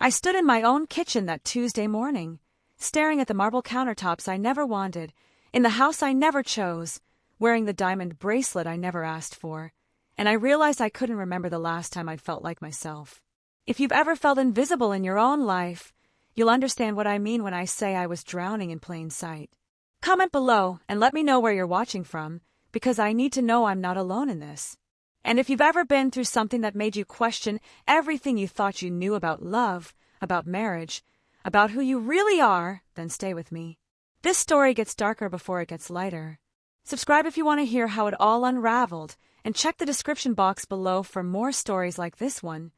I stood in my own kitchen that Tuesday morning, staring at the marble countertops I never wanted, in the house I never chose, wearing the diamond bracelet I never asked for, and I realized I couldn't remember the last time I'd felt like myself. If you've ever felt invisible in your own life, you'll understand what I mean when I say I was drowning in plain sight. Comment below and let me know where you're watching from, because I need to know I'm not alone in this. And if you've ever been through something that made you question everything you thought you knew about love, about marriage, about who you really are, then stay with me. This story gets darker before it gets lighter. Subscribe if you want to hear how it all unraveled, and check the description box below for more stories like this one.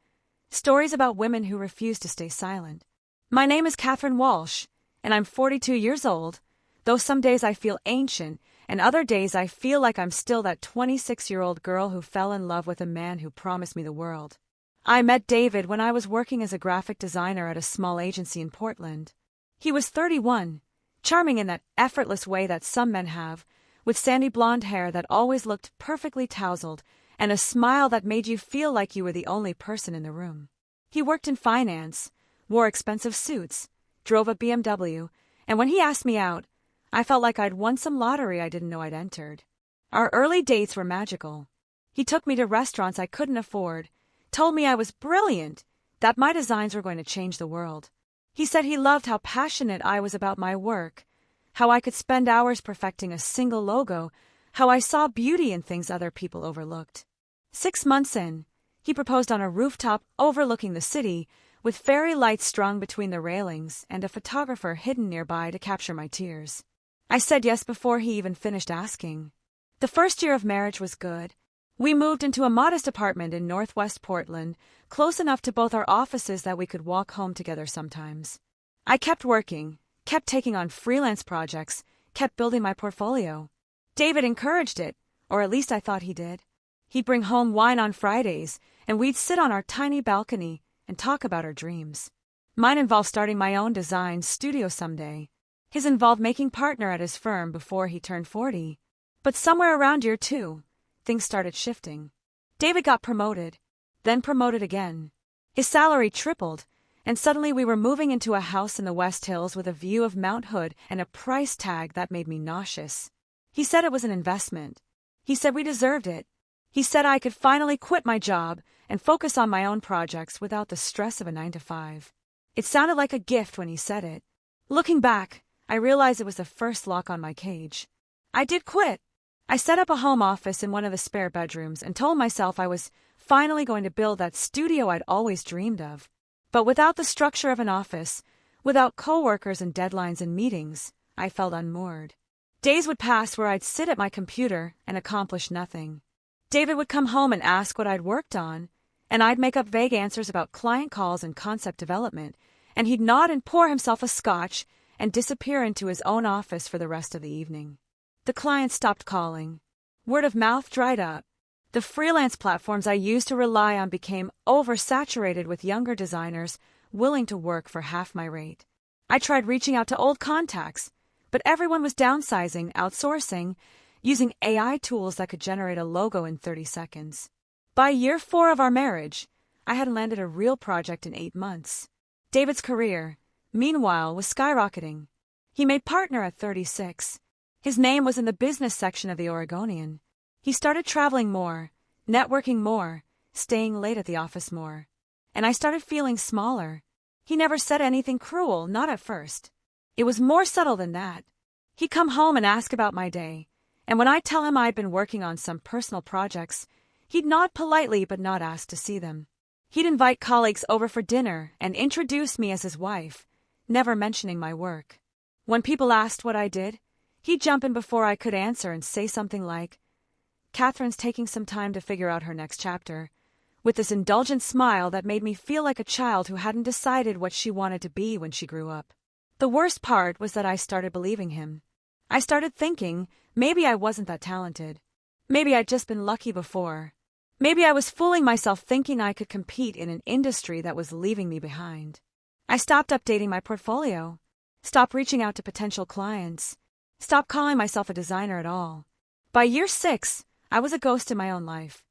Stories about women who refuse to stay silent. My name is Catherine Walsh, and I'm 42 years old, though some days I feel ancient, and other days I feel like I'm still that 26-year-old girl who fell in love with a man who promised me the world. I met David when I was working as a graphic designer at a small agency in Portland. He was 31, charming in that effortless way that some men have, with sandy blonde hair that always looked perfectly tousled, and a smile that made you feel like you were the only person in the room. He worked in finance, wore expensive suits, drove a BMW, and when he asked me out, I felt like I'd won some lottery I didn't know I'd entered. Our early dates were magical. He took me to restaurants I couldn't afford, told me I was brilliant, that my designs were going to change the world. He said he loved how passionate I was about my work, how I could spend hours perfecting a single logo, how I saw beauty in things other people overlooked. 6 months in, he proposed on a rooftop overlooking the city, with fairy lights strung between the railings and a photographer hidden nearby to capture my tears. I said yes before he even finished asking. The first year of marriage was good. We moved into a modest apartment in Northwest Portland, close enough to both our offices that we could walk home together sometimes. I kept working, kept taking on freelance projects, kept building my portfolio. David encouraged it, or at least I thought he did. He'd bring home wine on Fridays, and we'd sit on our tiny balcony and talk about our dreams. Mine involved starting my own design studio someday. His involved making partner at his firm before he turned 40. But somewhere around year 2, things started shifting. David got promoted, then promoted again. His salary tripled, and suddenly we were moving into a house in the West Hills with a view of Mount Hood and a price tag that made me nauseous. He said it was an investment. He said we deserved it. He said I could finally quit my job and focus on my own projects without the stress of a 9-to-5. It sounded like a gift when he said it. Looking back, I realized it was the first lock on my cage. I did quit. I set up a home office in one of the spare bedrooms and told myself I was finally going to build that studio I'd always dreamed of. But without the structure of an office, without coworkers and deadlines and meetings, I felt unmoored. Days would pass where I'd sit at my computer and accomplish nothing. David would come home and ask what I'd worked on, and I'd make up vague answers about client calls and concept development, and he'd nod and pour himself a scotch and disappear into his own office for the rest of the evening. The clients stopped calling. Word of mouth dried up. The freelance platforms I used to rely on became oversaturated with younger designers willing to work for half my rate. I tried reaching out to old contacts, but everyone was downsizing, outsourcing, using AI tools that could generate a logo in 30 seconds. By year 4 of our marriage, I had landed a real project in 8 months. David's career, meanwhile, was skyrocketing. He made partner at 36. His name was in the business section of the Oregonian. He started traveling more, networking more, staying late at the office more. And I started feeling smaller. He never said anything cruel, not at first. It was more subtle than that. He'd come home and ask about my day, and when I'd tell him I'd been working on some personal projects, he'd nod politely but not ask to see them. He'd invite colleagues over for dinner and introduce me as his wife, never mentioning my work. When people asked what I did, he'd jump in before I could answer and say something like, "Catherine's taking some time to figure out her next chapter," with this indulgent smile that made me feel like a child who hadn't decided what she wanted to be when she grew up. The worst part was that I started believing him. I started thinking maybe I wasn't that talented. Maybe I'd just been lucky before. Maybe I was fooling myself thinking I could compete in an industry that was leaving me behind. I stopped updating my portfolio, stopped reaching out to potential clients, stopped calling myself a designer at all. By year 6, I was a ghost in my own life.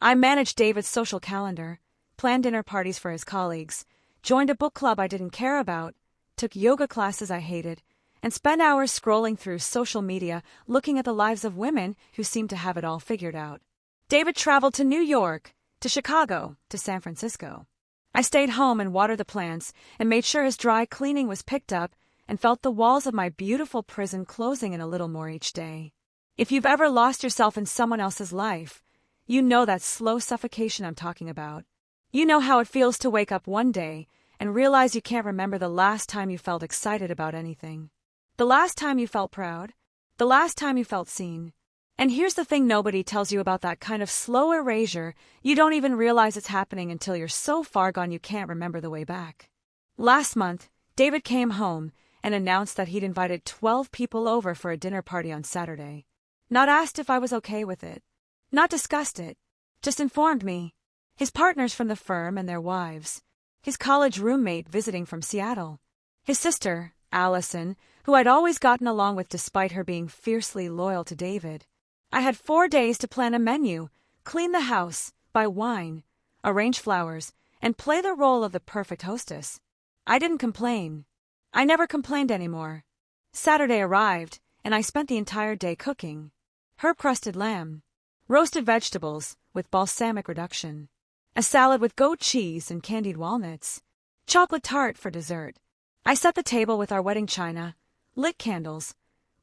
I managed David's social calendar, planned dinner parties for his colleagues, joined a book club I didn't care about, took yoga classes I hated, and spent hours scrolling through social media looking at the lives of women who seemed to have it all figured out. David traveled to New York, to Chicago, to San Francisco. I stayed home and watered the plants and made sure his dry cleaning was picked up and felt the walls of my beautiful prison closing in a little more each day. If you've ever lost yourself in someone else's life, you know that slow suffocation I'm talking about. You know how it feels to wake up one day and realize you can't remember the last time you felt excited about anything. The last time you felt proud. The last time you felt seen. And here's the thing nobody tells you about that kind of slow erasure. You don't even realize it's happening until you're so far gone you can't remember the way back. Last month, David came home and announced that he'd invited 12 people over for a dinner party on Saturday. Not asked if I was okay with it. Not discussed it. Just informed me. His partners from the firm and their wives. His college roommate visiting from Seattle. His sister, Allison, who I'd always gotten along with despite her being fiercely loyal to David. I had 4 days to plan a menu, clean the house, buy wine, arrange flowers, and play the role of the perfect hostess. I didn't complain. I never complained anymore. Saturday arrived, and I spent the entire day cooking. Herb-crusted lamb, roasted vegetables with balsamic reduction, a salad with goat cheese and candied walnuts, chocolate tart for dessert. I set the table with our wedding china, lit candles,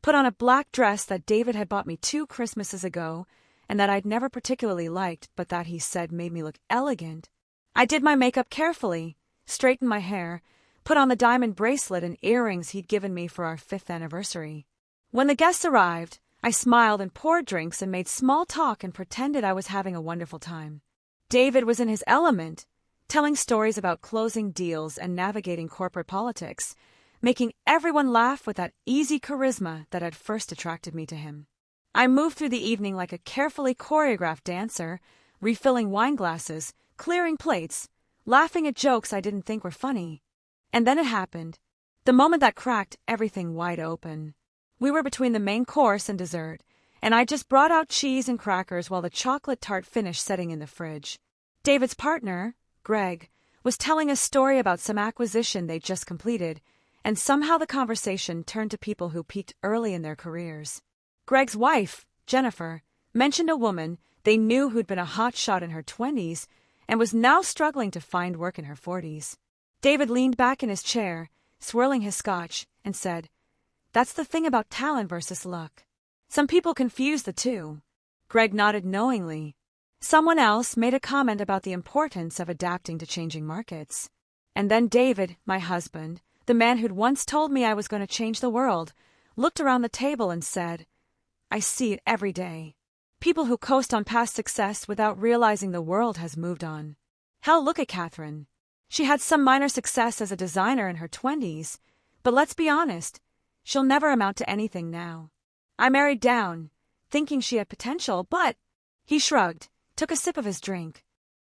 put on a black dress that David had bought me 2 Christmases ago and that I'd never particularly liked but that he said made me look elegant. I did my makeup carefully, straightened my hair, put on the diamond bracelet and earrings he'd given me for our 5th anniversary. When the guests arrived, I smiled and poured drinks and made small talk and pretended I was having a wonderful time. David was in his element, telling stories about closing deals and navigating corporate politics, making everyone laugh with that easy charisma that had first attracted me to him. I moved through the evening like a carefully choreographed dancer, refilling wine glasses, clearing plates, laughing at jokes I didn't think were funny. And then it happened. The moment that cracked everything wide open. We were between the main course and dessert, and I just brought out cheese and crackers while the chocolate tart finished setting in the fridge. David's partner, Greg, was telling a story about some acquisition they'd just completed, and somehow the conversation turned to people who peaked early in their careers. Greg's wife, Jennifer, mentioned a woman they knew who'd been a hotshot in her 20s and was now struggling to find work in her 40s. David leaned back in his chair, swirling his scotch, and said, "That's the thing about talent versus luck. Some people confuse the two." Greg nodded knowingly. Someone else made a comment about the importance of adapting to changing markets. And then David, my husband, the man who'd once told me I was going to change the world, looked around the table and said, "I see it every day. People who coast on past success without realizing the world has moved on. Hell, look at Catherine. She had some minor success as a designer in her 20s, but let's be honest, she'll never amount to anything now. I married down, thinking she had potential, but..." He shrugged, took a sip of his drink.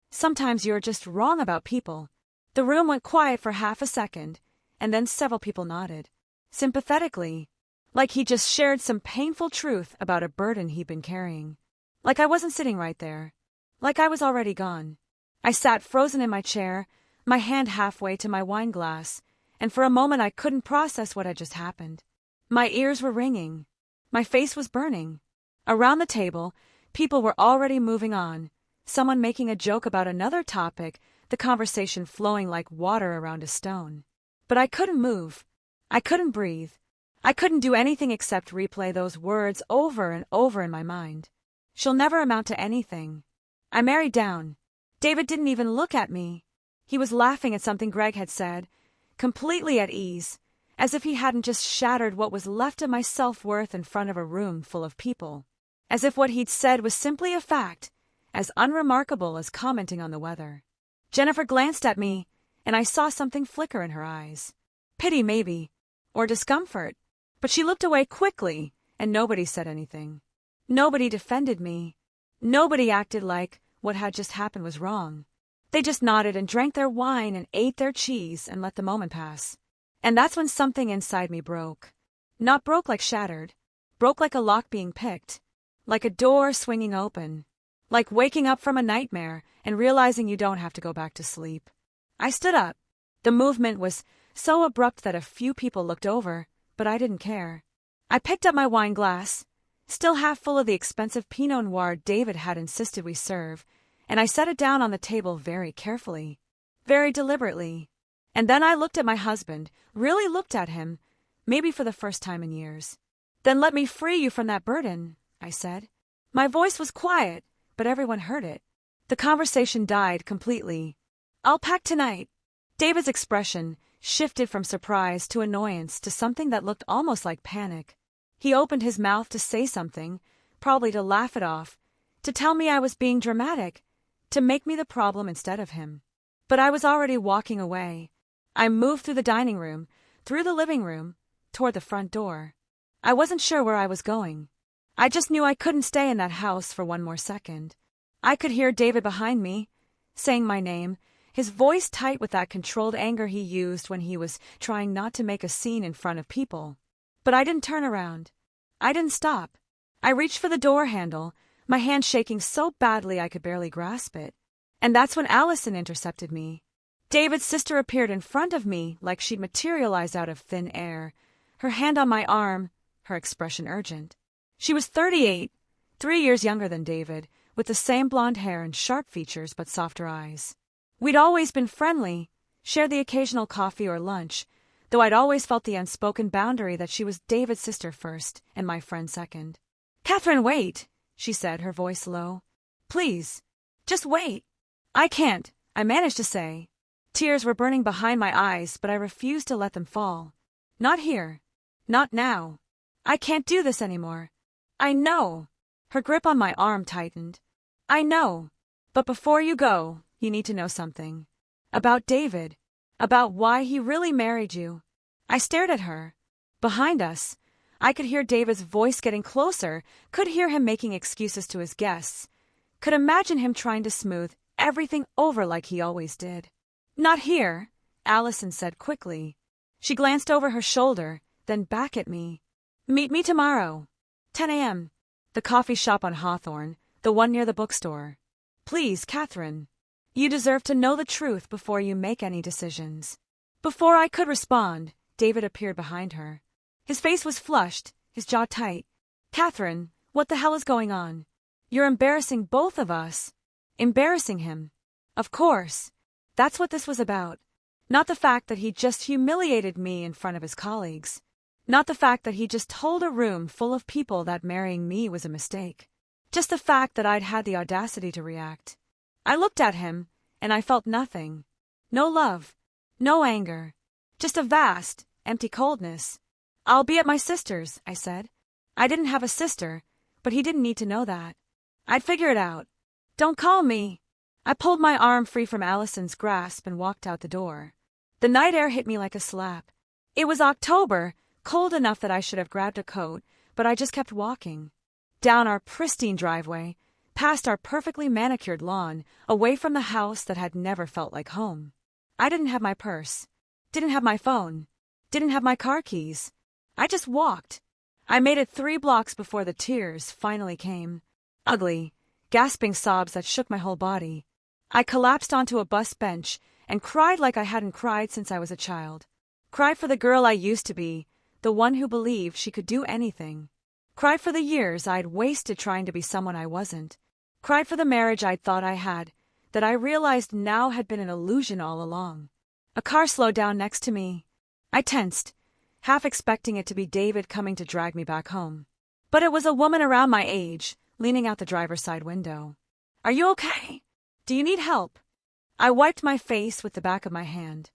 "Sometimes you're just wrong about people." The room went quiet for half a second, and then several people nodded, sympathetically, like he just shared some painful truth about a burden he'd been carrying. Like I wasn't sitting right there. Like I was already gone. I sat frozen in my chair, my hand halfway to my wine glass, and for a moment I couldn't process what had just happened. My ears were ringing. My face was burning. Around the table, people were already moving on, someone making a joke about another topic, the conversation flowing like water around a stone. But I couldn't move. I couldn't breathe. I couldn't do anything except replay those words over and over in my mind. She'll never amount to anything. I married down. David didn't even look at me. He was laughing at something Greg had said, completely at ease, as if he hadn't just shattered what was left of my self-worth in front of a room full of people. As if what he'd said was simply a fact, as unremarkable as commenting on the weather. Jennifer glanced at me, and I saw something flicker in her eyes. Pity, maybe, or discomfort. But she looked away quickly, and nobody said anything. Nobody defended me. Nobody acted like what had just happened was wrong. They just nodded and drank their wine and ate their cheese and let the moment pass. And that's when something inside me broke. Not broke like shattered. Broke like a lock being picked. Like a door swinging open. Like waking up from a nightmare and realizing you don't have to go back to sleep. I stood up. The movement was so abrupt that a few people looked over, but I didn't care. I picked up my wine glass, still half full of the expensive Pinot Noir David had insisted we serve, and I set it down on the table very carefully, very deliberately. And then I looked at my husband, really looked at him, maybe for the first time in years. "Then let me free you from that burden," I said. My voice was quiet, but everyone heard it. The conversation died completely. "I'll pack tonight." David's expression shifted from surprise to annoyance to something that looked almost like panic. He opened his mouth to say something, probably to laugh it off, to tell me I was being dramatic, to make me the problem instead of him. But I was already walking away. I moved through the dining room, through the living room, toward the front door. I wasn't sure where I was going. I just knew I couldn't stay in that house for one more second. I could hear David behind me, saying my name, his voice tight with that controlled anger he used when he was trying not to make a scene in front of people. But I didn't turn around. I didn't stop. I reached for the door handle, my hand shaking so badly I could barely grasp it. And that's when Allison intercepted me. David's sister appeared in front of me like she'd materialized out of thin air, her hand on my arm, her expression urgent. She was 38, 3 years younger than David, with the same blonde hair and sharp features but softer eyes. We'd always been friendly, shared the occasional coffee or lunch, though I'd always felt the unspoken boundary that she was David's sister first and my friend second. "Catherine, wait," she said, her voice low. "Please, just wait." "I can't," I managed to say. Tears were burning behind my eyes, but I refused to let them fall. "Not here. Not now. I can't do this anymore." "I know." Her grip on my arm tightened. "I know. But before you go, you need to know something. About David. About why he really married you." I stared at her. Behind us, I could hear David's voice getting closer, could hear him making excuses to his guests, could imagine him trying to smooth everything over like he always did. "Not here," Allison said quickly. She glanced over her shoulder, then back at me. "Meet me tomorrow. 10 a.m. The coffee shop on Hawthorne, the one near the bookstore. Please, Catherine. You deserve to know the truth before you make any decisions." Before I could respond, David appeared behind her. His face was flushed, his jaw tight. "Catherine, what the hell is going on? You're embarrassing both of us." Embarrassing him. Of course. That's what this was about. Not the fact that he just humiliated me in front of his colleagues. Not the fact that he just told a room full of people that marrying me was a mistake. Just the fact that I'd had the audacity to react. I looked at him, and I felt nothing. No love. No anger. Just a vast, empty coldness. "I'll be at my sister's," I said. I didn't have a sister, but he didn't need to know that. I'd figure it out. "Don't call me." I pulled my arm free from Allison's grasp and walked out the door. The night air hit me like a slap. It was October, cold enough that I should have grabbed a coat, but I just kept walking. Down our pristine driveway, past our perfectly manicured lawn, away from the house that had never felt like home. I didn't have my purse, didn't have my phone, didn't have my car keys. I just walked. I made it 3 blocks before the tears finally came. Ugly, gasping sobs that shook my whole body. I collapsed onto a bus bench and cried like I hadn't cried since I was a child. Cried for the girl I used to be, the one who believed she could do anything. Cried for the years I'd wasted trying to be someone I wasn't. Cried for the marriage I'd thought I had, that I realized now had been an illusion all along. A car slowed down next to me. I tensed, half expecting it to be David coming to drag me back home. But it was a woman around my age, leaning out the driver's side window. "Are you okay? Do you need help?" I wiped my face with the back of my hand.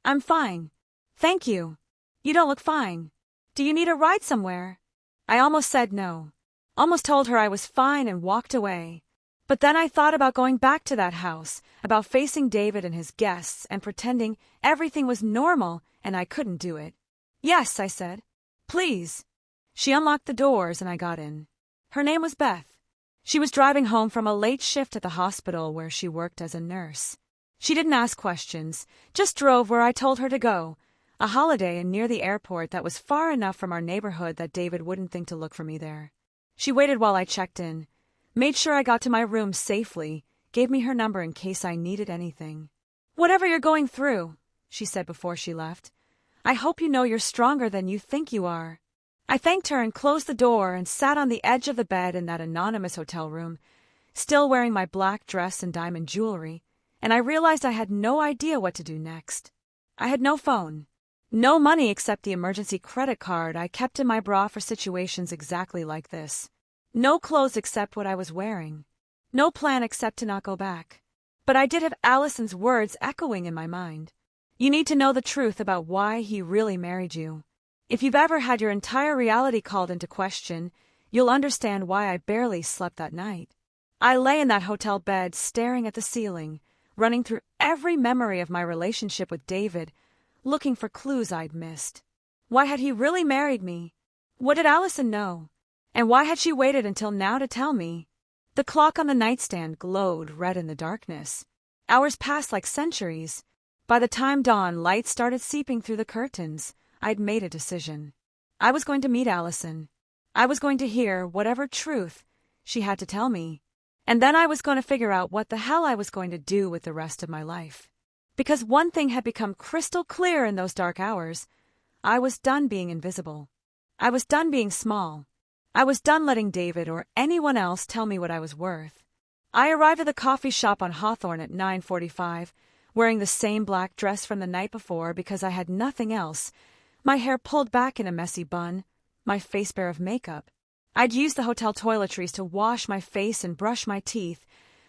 "I'm fine. Thank you. You don't look fine. Do you need a ride somewhere?" I almost said no. Almost told her I was fine and walked away. But then I thought about going back to that house, about facing David and his guests and pretending everything was normal, and I couldn't do it. "Yes," I said. "Please." She unlocked the doors and I got in. Her name was Beth. She was driving home from a late shift at the hospital where she worked as a nurse. She didn't ask questions, just drove where I told her to go, a Holiday Inn near the airport that was far enough from our neighborhood that David wouldn't think to look for me there. She waited while I checked in, made sure I got to my room safely, gave me her number in case I needed anything. "Whatever you're going through, she said before she left. I hope you know you're stronger than you think you are. I thanked her and closed the door and sat on the edge of the bed in that anonymous hotel room, still wearing my black dress and diamond jewelry, and I realized I had no idea what to do next. I had no phone, no money except the emergency credit card I kept in my bra for situations exactly like this. No clothes except what I was wearing. No plan except to not go back. But I did have Allison's words echoing in my mind. You need to know the truth about why he really married you. If you've ever had your entire reality called into question, you'll understand why I barely slept that night. I lay in that hotel bed staring at the ceiling, running through every memory of my relationship with David, looking for clues I'd missed. Why had he really married me? What did Allison know? And why had she waited until now to tell me? The clock on the nightstand glowed red in the darkness. Hours passed like centuries. By the time dawn, light started seeping through the curtains. I'd made a decision. I was going to meet Allison. I was going to hear whatever truth she had to tell me. And then I was going to figure out what the hell I was going to do with the rest of my life. Because one thing had become crystal clear in those dark hours. I was done being invisible. I was done being small. I was done letting David or anyone else tell me what I was worth. I arrived at the coffee shop on Hawthorne at 9:45, wearing the same black dress from the night before because I had nothing else, my hair pulled back in a messy bun, my face bare of makeup. I'd used the hotel toiletries to wash my face and brush my teeth,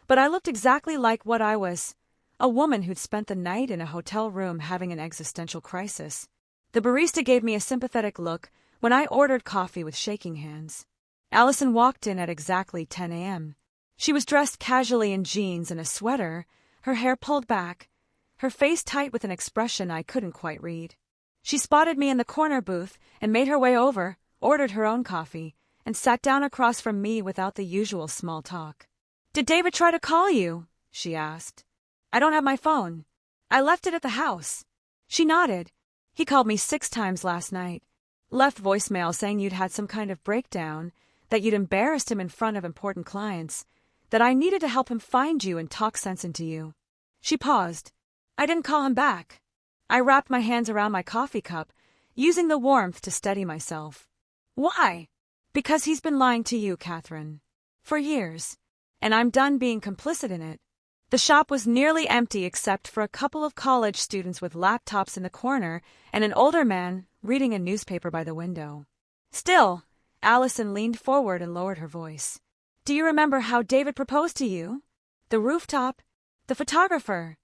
but I looked exactly like what I was, a woman who'd spent the night in a hotel room having an existential crisis. The barista gave me a sympathetic look when I ordered coffee with shaking hands. Allison walked in at exactly 10 a.m. She was dressed casually in jeans and a sweater, her hair pulled back, her face tight with an expression I couldn't quite read. She spotted me in the corner booth and made her way over, ordered her own coffee, and sat down across from me without the usual small talk. "Did David try to call you?" she asked. "I don't have my phone. I left it at the house." She nodded. "He called me 6 times last night. Left voicemail saying you'd had some kind of breakdown, that you'd embarrassed him in front of important clients, that I needed to help him find you and talk sense into you." She paused. I didn't call him back. I wrapped my hands around my coffee cup, using the warmth to steady myself. "Why?" "Because he's been lying to you, Catherine. For years. And I'm done being complicit in it." The shop was nearly empty except for a couple of college students with laptops in the corner and an older man reading a newspaper by the window. "Still," Allison leaned forward and lowered her voice. "Do you remember how David proposed to you? The rooftop? The photographer?"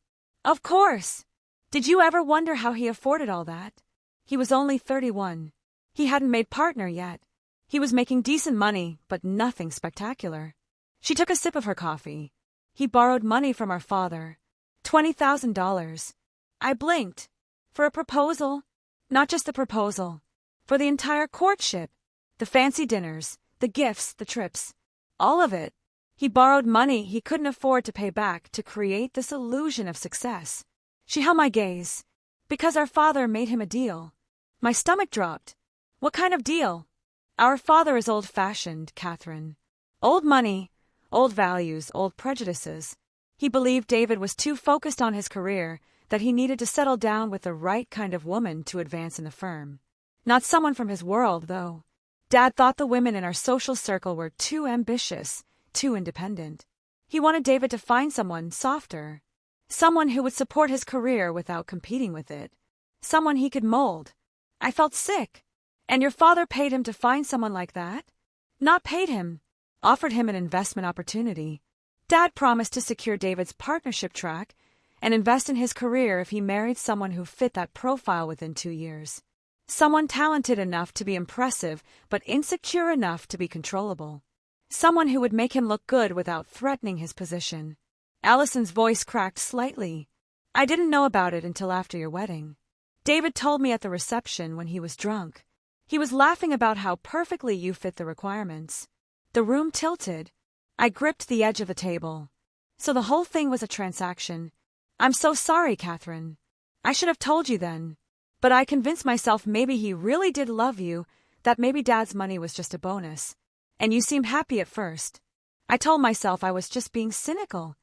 "Of course." "Did you ever wonder how he afforded all that? He was only 31. He hadn't made partner yet. He was making decent money, but nothing spectacular." She took a sip of her coffee. "He borrowed money from our father. $20,000. I blinked. For a proposal? Not just the proposal. For the entire courtship. The fancy dinners, the gifts, the trips. All of it. He borrowed money he couldn't afford to pay back to create this illusion of success." She held my gaze. "Because our father made him a deal." My stomach dropped. "What kind of deal?" "Our father is old-fashioned, Catherine. Old money, old values, old prejudices. He believed David was too focused on his career, that he needed to settle down with the right kind of woman to advance in the firm. Not someone from his world, though. Dad thought the women in our social circle were too ambitious, too independent. He wanted David to find someone softer. Someone who would support his career without competing with it. Someone he could mold. I felt sick. "And your father paid him to find someone like that?" "Not paid him. Offered him an investment opportunity. Dad promised to secure David's partnership track and invest in his career if he married someone who fit that profile within 2 years. Someone talented enough to be impressive but insecure enough to be controllable. Someone who would make him look good without threatening his position." Allison's voice cracked slightly. "I didn't know about it until after your wedding. David told me at the reception when he was drunk. He was laughing about how perfectly you fit the requirements." The room tilted. I gripped the edge of the table. "So the whole thing was a transaction. I'm so sorry, Catherine. I should have told you then. But I convinced myself maybe he really did love you, that maybe Dad's money was just a bonus. And you seemed happy at first. I told myself I was just being cynical.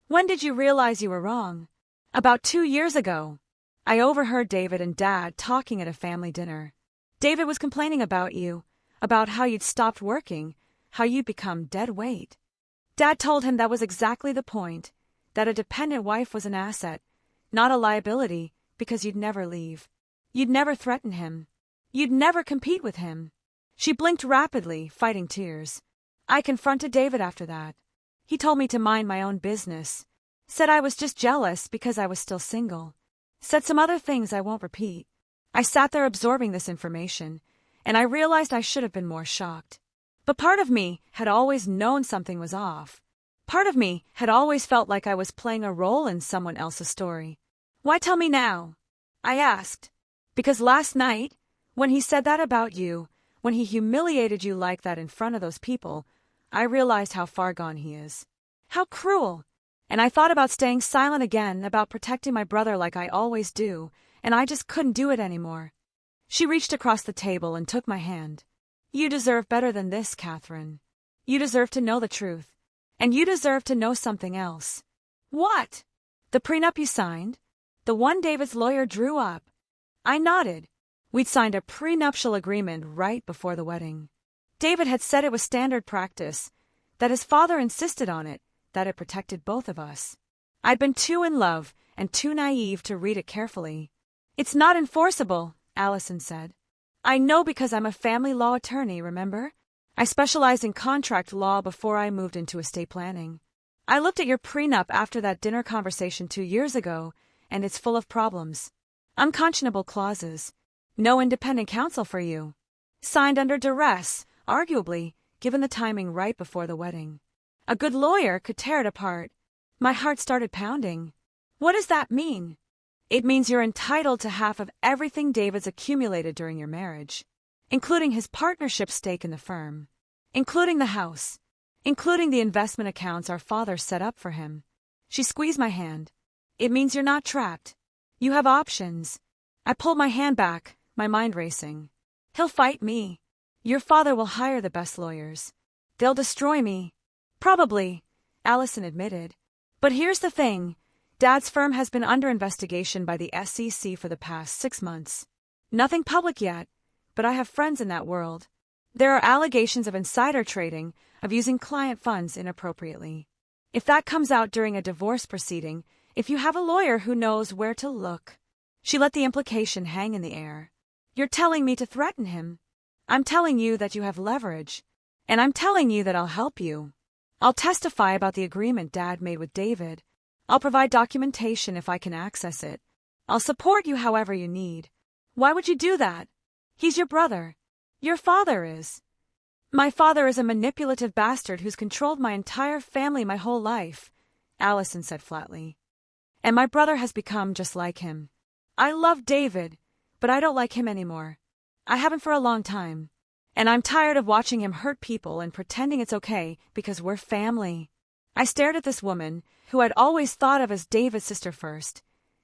When did you realize you were wrong?" "About 2 years ago." I overheard David and Dad talking at a family dinner. David was complaining about you, about how you'd stopped working, how you'd become dead weight. Dad told him that was exactly the point, that a dependent wife was an asset, not a liability, because you'd never leave. You'd never threaten him. You'd never compete with him. She blinked rapidly, fighting tears. I confronted David after that. He told me to mind my own business. Said I was just jealous because I was still single. Said some other things I won't repeat. I sat there absorbing this information, and I realized I should have been more shocked. But part of me had always known something was off. Part of me had always felt like I was playing a role in someone else's story. Why tell me now? I asked. Because last night, when he said that about you, when he humiliated you like that in front of those people, I realized how far gone he is. How cruel! And I thought about staying silent again, about protecting my brother like I always do, and I just couldn't do it anymore. She reached across the table and took my hand. You deserve better than this, Catherine. You deserve to know the truth. And you deserve to know something else. What? The prenup you signed? The one David's lawyer drew up? I nodded. We'd signed a prenuptial agreement right before the wedding. David had said it was standard practice, that his father insisted on it, that it protected both of us. I'd been too in love and too naive to read it carefully. It's not enforceable, Allison said. I know because I'm a family law attorney, remember? I specialized in contract law before I moved into estate planning. I looked at your prenup after that dinner conversation 2 years ago, and it's full of problems. Unconscionable clauses. No independent counsel for you. Signed under duress, arguably, given the timing right before the wedding. A good lawyer could tear it apart. My heart started pounding. What does that mean? It means you're entitled to half of everything David's accumulated during your marriage, including his partnership stake in the firm, including the house, including the investment accounts our father set up for him. She squeezed my hand. It means you're not trapped. You have options. I pulled my hand back, my mind racing. He'll fight me. Your father will hire the best lawyers. They'll destroy me. Probably, Allison admitted. But here's the thing. Dad's firm has been under investigation by the SEC for the past 6 months. Nothing public yet, but I have friends in that world. There are allegations of insider trading, of using client funds inappropriately. If that comes out during a divorce proceeding, if you have a lawyer who knows where to look. She let the implication hang in the air. You're telling me to threaten him. I'm telling you that you have leverage. And I'm telling you that I'll help you. I'll testify about the agreement Dad made with David. I'll provide documentation if I can access it. I'll support you however you need. Why would you do that? He's your brother. Your father is. My father is a manipulative bastard who's controlled my entire family my whole life, Allison said flatly. And my brother has become just like him. I love David, but I don't like him anymore. I haven't for a long time. And I'm tired of watching him hurt people and pretending it's okay because we're family. I stared at this woman, who I'd always thought of as David's sister first,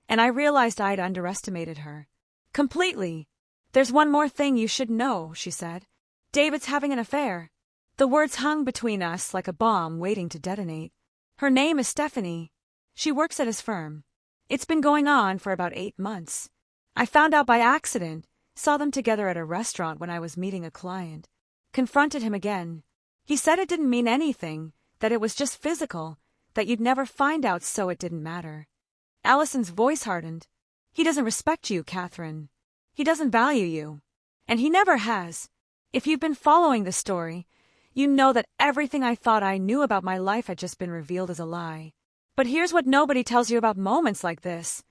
and I realized I'd underestimated her. Completely. There's one more thing you should know, she said. David's having an affair. The words hung between us like a bomb waiting to detonate. Her name is Stephanie. She works at his firm. It's been going on for about 8 months. I found out by accident, saw them together at a restaurant when I was meeting a client. Confronted him again. He said it didn't mean anything, that it was just physical, that you'd never find out so it didn't matter. Allison's voice hardened. He doesn't respect you, Catherine. He doesn't value you. And he never has. If you've been following the story, you know that everything I thought I knew about my life had just been revealed as a lie. But here's what nobody tells you about moments like this.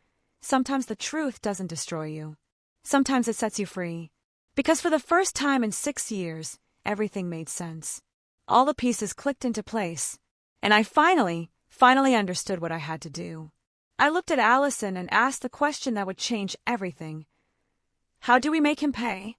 Sometimes the truth doesn't destroy you. Sometimes it sets you free. Because for the first time in 6 years, everything made sense. All the pieces clicked into place. And I finally understood what I had to do. I looked at Allison and asked the question that would change everything. How do we make him pay?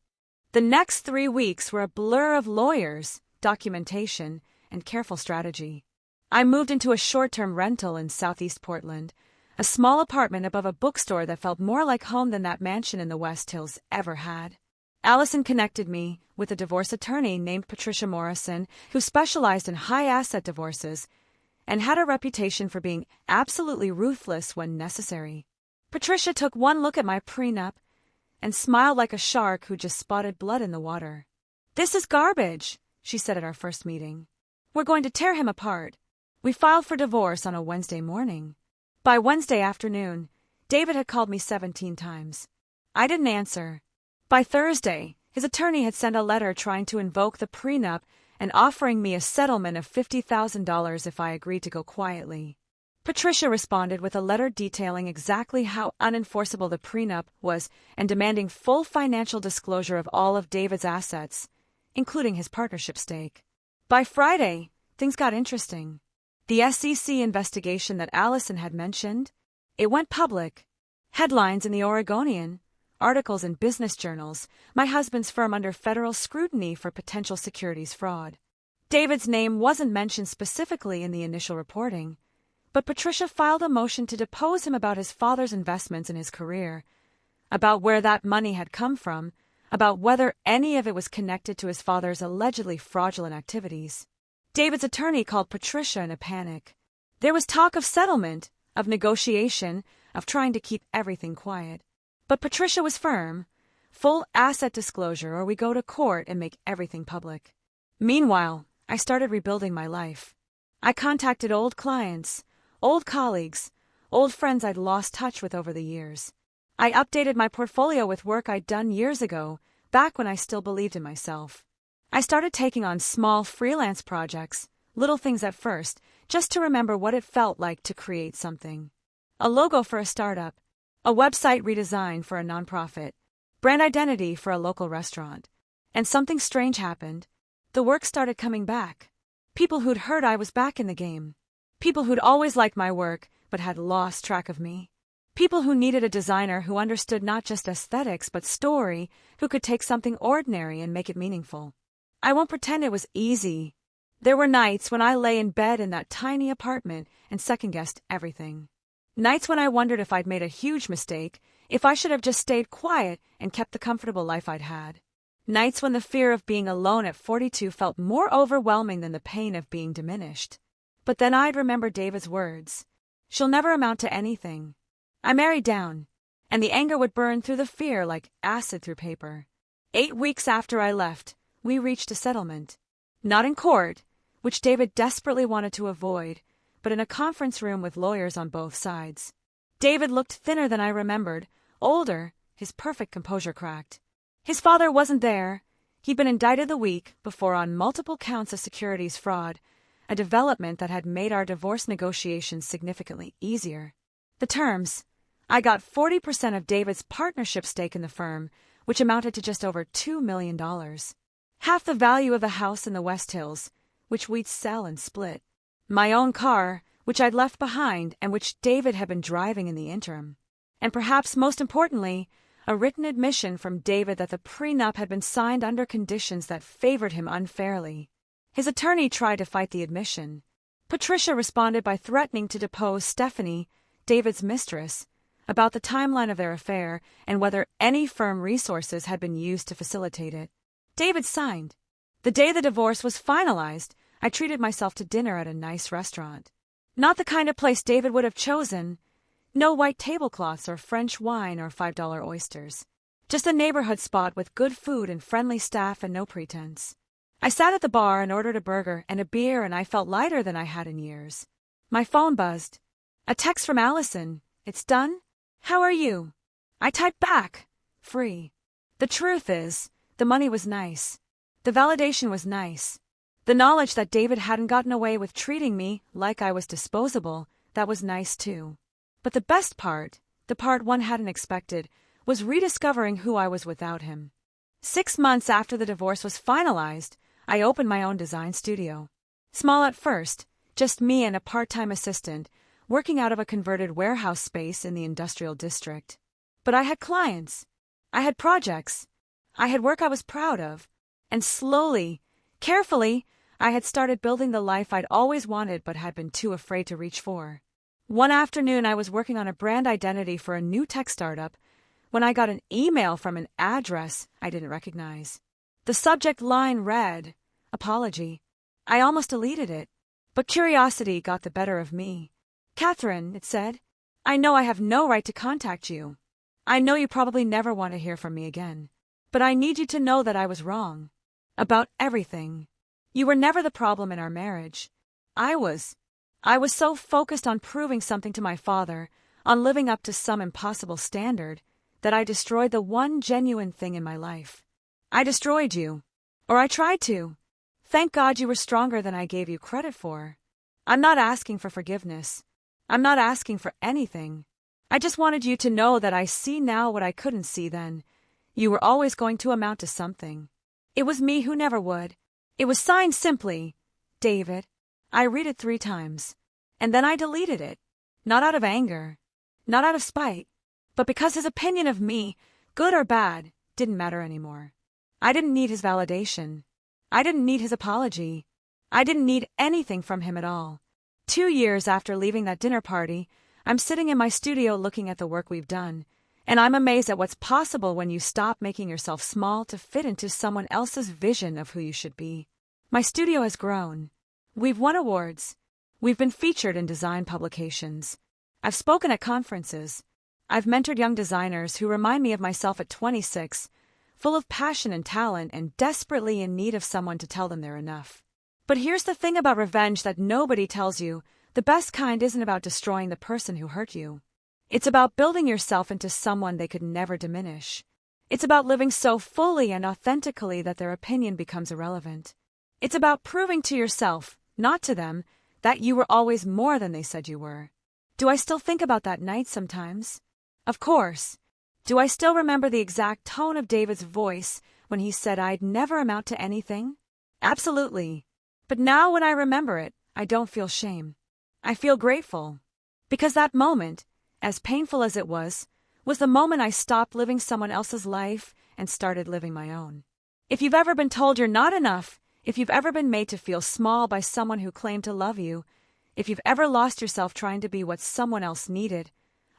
The next 3 weeks were a blur of lawyers, documentation, and careful strategy. I moved into a short-term rental in Southeast Portland, a small apartment above a bookstore that felt more like home than that mansion in the West Hills ever had. Allison connected me with a divorce attorney named Patricia Morrison, who specialized in high-asset divorces and had a reputation for being absolutely ruthless when necessary. Patricia took one look at my prenup and smiled like a shark who just spotted blood in the water. "This is garbage," she said at our first meeting. "We're going to tear him apart." We filed for divorce on a Wednesday morning. By Wednesday afternoon, David had called me 17 times. I didn't answer. By Thursday, his attorney had sent a letter trying to invoke the prenup and offering me a settlement of $50,000 if I agreed to go quietly. Patricia responded with a letter detailing exactly how unenforceable the prenup was and demanding full financial disclosure of all of David's assets, including his partnership stake. By Friday, things got interesting. The SEC investigation that Allison had mentioned, it went public. Headlines in the Oregonian, articles in business journals, my husband's firm under federal scrutiny for potential securities fraud. David's name wasn't mentioned specifically in the initial reporting, but Patricia filed a motion to depose him about his father's investments in his career, about where that money had come from, about whether any of it was connected to his father's allegedly fraudulent activities. David's attorney called Patricia in a panic. There was talk of settlement, of negotiation, of trying to keep everything quiet. But Patricia was firm. Full asset disclosure or we go to court and make everything public. Meanwhile, I started rebuilding my life. I contacted old clients, old colleagues, old friends I'd lost touch with over the years. I updated my portfolio with work I'd done years ago, back when I still believed in myself. I started taking on small freelance projects, little things at first, just to remember what it felt like to create something. A logo for a startup, a website redesign for a nonprofit, brand identity for a local restaurant. And something strange happened. The work started coming back. People who'd heard I was back in the game. People who'd always liked my work but had lost track of me. People who needed a designer who understood not just aesthetics but story, who could take something ordinary and make it meaningful. I won't pretend it was easy. There were nights when I lay in bed in that tiny apartment and second-guessed everything. Nights when I wondered if I'd made a huge mistake, if I should have just stayed quiet and kept the comfortable life I'd had. Nights when the fear of being alone at 42 felt more overwhelming than the pain of being diminished. But then I'd remember David's words. She'll never amount to anything. I married down, and the anger would burn through the fear like acid through paper. 8 weeks after I left, we reached a settlement. Not in court, which David desperately wanted to avoid, but in a conference room with lawyers on both sides. David looked thinner than I remembered, older, his perfect composure cracked. His father wasn't there. He'd been indicted the week before on multiple counts of securities fraud, a development that had made our divorce negotiations significantly easier. The terms: I got 40% of David's partnership stake in the firm, which amounted to just over $2 million. Half the value of the house in the West Hills, which we'd sell and split. My own car, which I'd left behind and which David had been driving in the interim. And perhaps most importantly, a written admission from David that the prenup had been signed under conditions that favored him unfairly. His attorney tried to fight the admission. Patricia responded by threatening to depose Stephanie, David's mistress, about the timeline of their affair and whether any firm resources had been used to facilitate it. David signed. The day the divorce was finalized, I treated myself to dinner at a nice restaurant. Not the kind of place David would have chosen. No white tablecloths or French wine or $5 oysters. Just a neighborhood spot with good food and friendly staff and no pretense. I sat at the bar and ordered a burger and a beer, and I felt lighter than I had in years. My phone buzzed. A text from Allison. "It's done? How are you?" I typed back. "Free." The truth is, the money was nice. The validation was nice. The knowledge that David hadn't gotten away with treating me like I was disposable, that was nice too. But the best part, the part one hadn't expected, was rediscovering who I was without him. 6 months after the divorce was finalized, I opened my own design studio. Small at first, just me and a part-time assistant, working out of a converted warehouse space in the industrial district. But I had clients. I had projects. I had work I was proud of. And slowly, carefully, I had started building the life I'd always wanted but had been too afraid to reach for. One afternoon I was working on a brand identity for a new tech startup when I got an email from an address I didn't recognize. The subject line read, "Apology." I almost deleted it, but curiosity got the better of me. "Catherine," it said, I know I have no right to contact you. I know you probably never want to hear from me again. But I need you to know that I was wrong. About everything. You were never the problem in our marriage. I was. I was so focused on proving something to my father, on living up to some impossible standard, that I destroyed the one genuine thing in my life. I destroyed you. Or I tried to. Thank God you were stronger than I gave you credit for. I'm not asking for forgiveness. I'm not asking for anything. I just wanted you to know that I see now what I couldn't see then. You were always going to amount to something. It was me who never would. It was signed simply, David. I read it 3 times. And then I deleted it. Not out of anger. Not out of spite. But because his opinion of me, good or bad, didn't matter anymore. I didn't need his validation. I didn't need his apology. I didn't need anything from him at all. 2 years after leaving that dinner party, I'm sitting in my studio looking at the work we've done, and I'm amazed at what's possible when you stop making yourself small to fit into someone else's vision of who you should be. My studio has grown. We've won awards. We've been featured in design publications. I've spoken at conferences. I've mentored young designers who remind me of myself at 26, full of passion and talent and desperately in need of someone to tell them they're enough. But here's the thing about revenge that nobody tells you. The best kind isn't about destroying the person who hurt you. It's about building yourself into someone they could never diminish. It's about living so fully and authentically that their opinion becomes irrelevant. It's about proving to yourself, not to them, that you were always more than they said you were. Do I still think about that night sometimes? Of course. Do I still remember the exact tone of David's voice when he said I'd never amount to anything? Absolutely. But now when I remember it, I don't feel shame. I feel grateful. Because that moment, as painful as it was the moment I stopped living someone else's life and started living my own. If you've ever been told you're not enough, if you've ever been made to feel small by someone who claimed to love you, if you've ever lost yourself trying to be what someone else needed,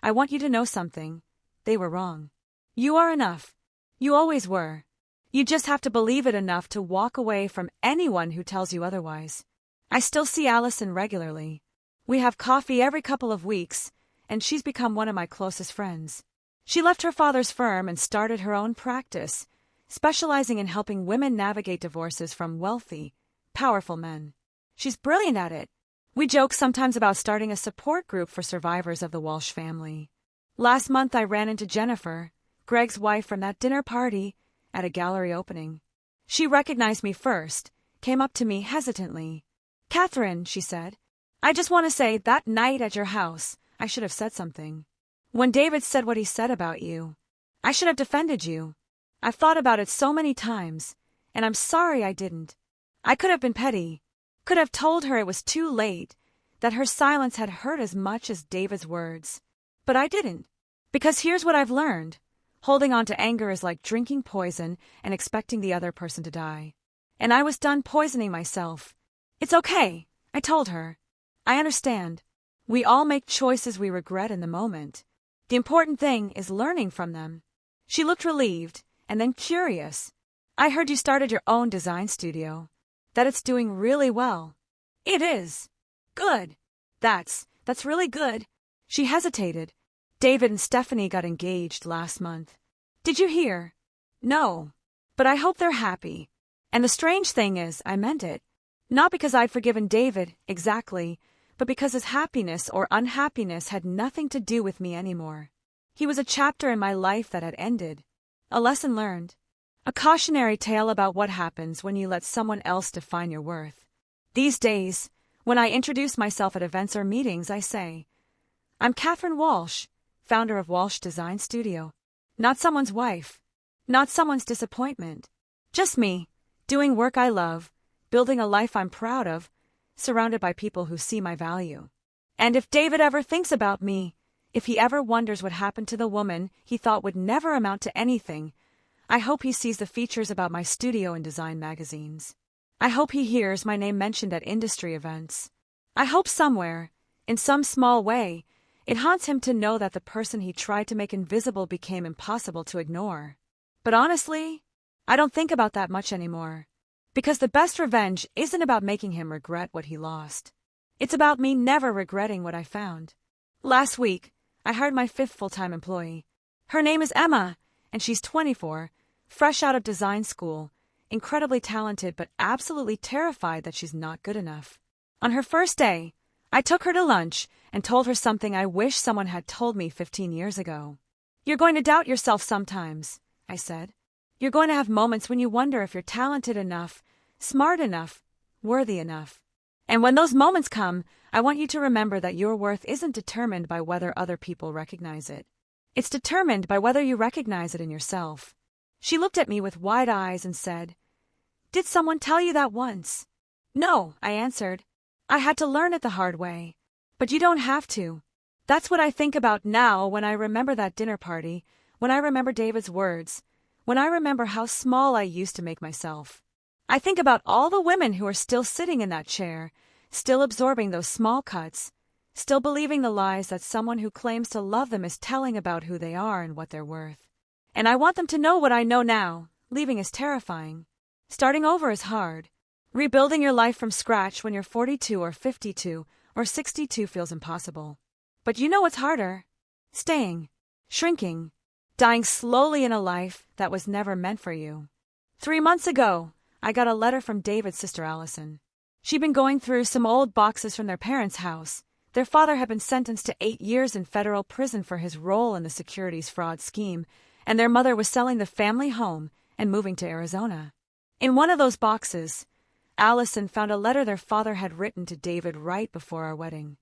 I want you to know something. They were wrong. You are enough. You always were. You just have to believe it enough to walk away from anyone who tells you otherwise. I still see Allison regularly. We have coffee every couple of weeks, and she's become one of my closest friends. She left her father's firm and started her own practice, specializing in helping women navigate divorces from wealthy, powerful men. She's brilliant at it. We joke sometimes about starting a support group for survivors of the Walsh family. Last month I ran into Jennifer, Greg's wife from that dinner party, at a gallery opening. She recognized me first, came up to me hesitantly. "Catherine," she said, "I just want to say that night at your house, I should have said something. When David said what he said about you, I should have defended you. I've thought about it so many times, and I'm sorry I didn't. I could have been petty, could have told her it was too late, that her silence had hurt as much as David's words. But I didn't. Because here's what I've learned. Holding on to anger is like drinking poison and expecting the other person to die. And I was done poisoning myself. It's okay, I told her. I understand. We all make choices we regret in the moment. The important thing is learning from them." She looked relieved, and then curious. "I heard you started your own design studio. That it's doing really well." "It is. Good. That's really good." She hesitated. "David and Stephanie got engaged last month. Did you hear?" "No. But I hope they're happy. And the strange thing is, I meant it. Not because I'd forgiven David, exactly, but because his happiness or unhappiness had nothing to do with me anymore. He was a chapter in my life that had ended. A lesson learned. A cautionary tale about what happens when you let someone else define your worth. These days, when I introduce myself at events or meetings, I say, "I'm Catherine Walsh, founder of Walsh Design Studio." Not someone's wife. Not someone's disappointment. Just me, doing work I love, building a life I'm proud of, surrounded by people who see my value. And if David ever thinks about me, if he ever wonders what happened to the woman he thought would never amount to anything, I hope he sees the features about my studio in design magazines. I hope he hears my name mentioned at industry events. I hope somewhere, in some small way, it haunts him to know that the person he tried to make invisible became impossible to ignore. But honestly, I don't think about that much anymore. Because the best revenge isn't about making him regret what he lost. It's about me never regretting what I found. Last week, I hired my 5th full-time employee. Her name is Emma, and she's 24, fresh out of design school, incredibly talented but absolutely terrified that she's not good enough. On her first day, I took her to lunch and told her something I wish someone had told me 15 years ago. You're going to doubt yourself sometimes, I said. You're going to have moments when you wonder if you're talented enough, smart enough, worthy enough. And when those moments come, I want you to remember that your worth isn't determined by whether other people recognize it. It's determined by whether you recognize it in yourself. She looked at me with wide eyes and said, "Did someone tell you that once?" "No," I answered. "I had to learn it the hard way. But you don't have to." That's what I think about now when I remember that dinner party, when I remember David's words, when I remember how small I used to make myself. I think about all the women who are still sitting in that chair, still absorbing those small cuts, still believing the lies that someone who claims to love them is telling about who they are and what they're worth. And I want them to know what I know now. Leaving is terrifying. Starting over is hard. Rebuilding your life from scratch when you're 42 or 52 or 62 feels impossible. But you know what's harder? Staying, shrinking, dying slowly in a life that was never meant for you. 3 months ago, I got a letter from David's sister Allison. She'd been going through some old boxes from their parents' house. Their father had been sentenced to 8 years in federal prison for his role in the securities fraud scheme, and their mother was selling the family home and moving to Arizona. In one of those boxes, Allison found a letter their father had written to David right before our wedding.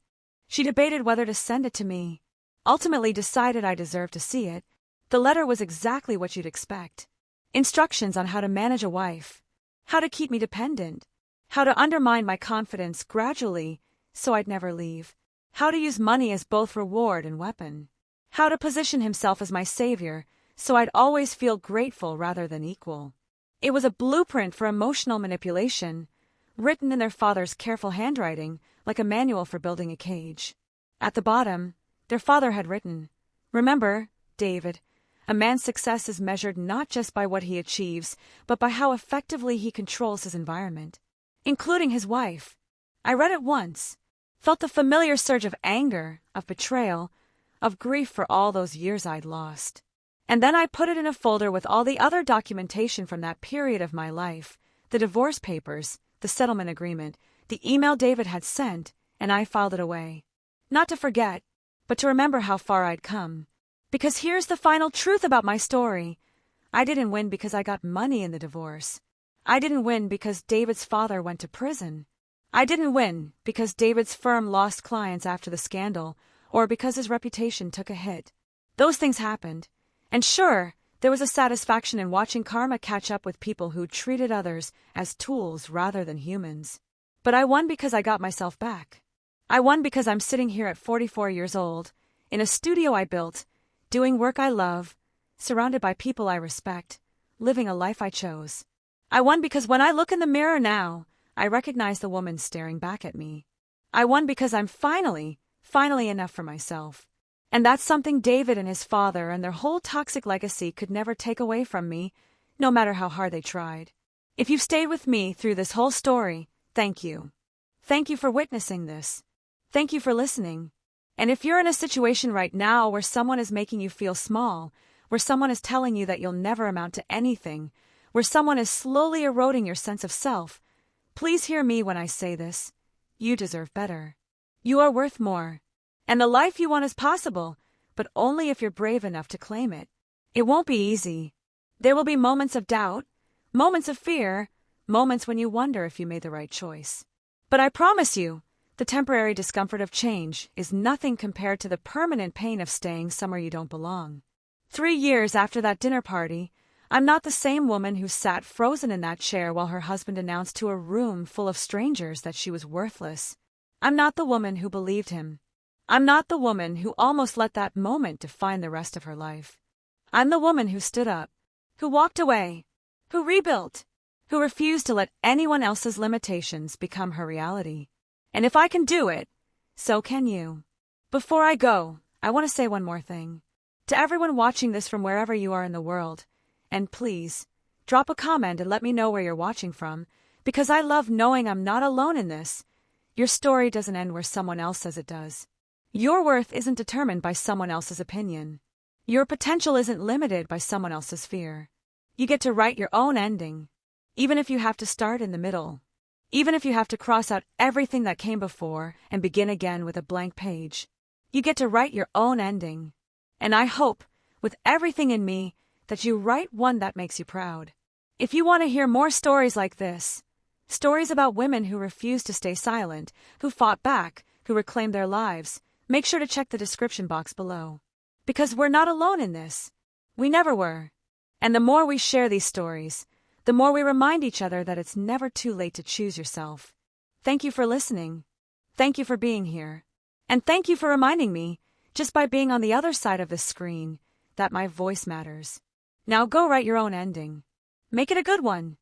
She debated whether to send it to me, ultimately decided I deserved to see it. The letter was exactly what you'd expect. Instructions on how to manage a wife, how to keep me dependent, how to undermine my confidence gradually so I'd never leave, how to use money as both reward and weapon, how to position himself as my savior so I'd always feel grateful rather than equal. It was a blueprint for emotional manipulation, written in their father's careful handwriting, like a manual for building a cage. At the bottom, their father had written, "Remember, David, a man's success is measured not just by what he achieves, but by how effectively he controls his environment, including his wife." I read it once, felt the familiar surge of anger, of betrayal, of grief for all those years I'd lost. And then I put it in a folder with all the other documentation from that period of my life, the divorce papers, the settlement agreement, the email David had sent, and I filed it away. Not to forget, but to remember how far I'd come. Because here's the final truth about my story. I didn't win because I got money in the divorce. I didn't win because David's father went to prison. I didn't win because David's firm lost clients after the scandal, or because his reputation took a hit. Those things happened. And sure, there was a satisfaction in watching karma catch up with people who treated others as tools rather than humans. But I won because I got myself back. I won because I'm sitting here at 44 years old, in a studio I built, doing work I love, surrounded by people I respect, living a life I chose. I won because when I look in the mirror now, I recognize the woman staring back at me. I won because I'm finally enough for myself. And that's something David and his father and their whole toxic legacy could never take away from me, no matter how hard they tried. If you've stayed with me through this whole story, thank you. Thank you for witnessing this. Thank you for listening. And if you're in a situation right now where someone is making you feel small, where someone is telling you that you'll never amount to anything, where someone is slowly eroding your sense of self, please hear me when I say this. You deserve better. You are worth more. And the life you want is possible, but only if you're brave enough to claim it. It won't be easy. There will be moments of doubt, moments of fear, moments when you wonder if you made the right choice. But I promise you, the temporary discomfort of change is nothing compared to the permanent pain of staying somewhere you don't belong. 3 years after that dinner party, I'm not the same woman who sat frozen in that chair while her husband announced to a room full of strangers that she was worthless. I'm not the woman who believed him. I'm not the woman who almost let that moment define the rest of her life. I'm the woman who stood up, who walked away, who rebuilt, who refused to let anyone else's limitations become her reality. And if I can do it, so can you. Before I go, I want to say one more thing. To everyone watching this from wherever you are in the world, and please, drop a comment and let me know where you're watching from, because I love knowing I'm not alone in this. Your story doesn't end where someone else says it does. Your worth isn't determined by someone else's opinion. Your potential isn't limited by someone else's fear. You get to write your own ending, even if you have to start in the middle. Even if you have to cross out everything that came before and begin again with a blank page. You get to write your own ending. And I hope, with everything in me, that you write one that makes you proud. If you want to hear more stories like this, stories about women who refused to stay silent, who fought back, who reclaimed their lives, make sure to check the description box below. Because we're not alone in this. We never were. And the more we share these stories, the more we remind each other that it's never too late to choose yourself. Thank you for listening. Thank you for being here. And thank you for reminding me, just by being on the other side of the screen, that my voice matters. Now go write your own ending. Make it a good one.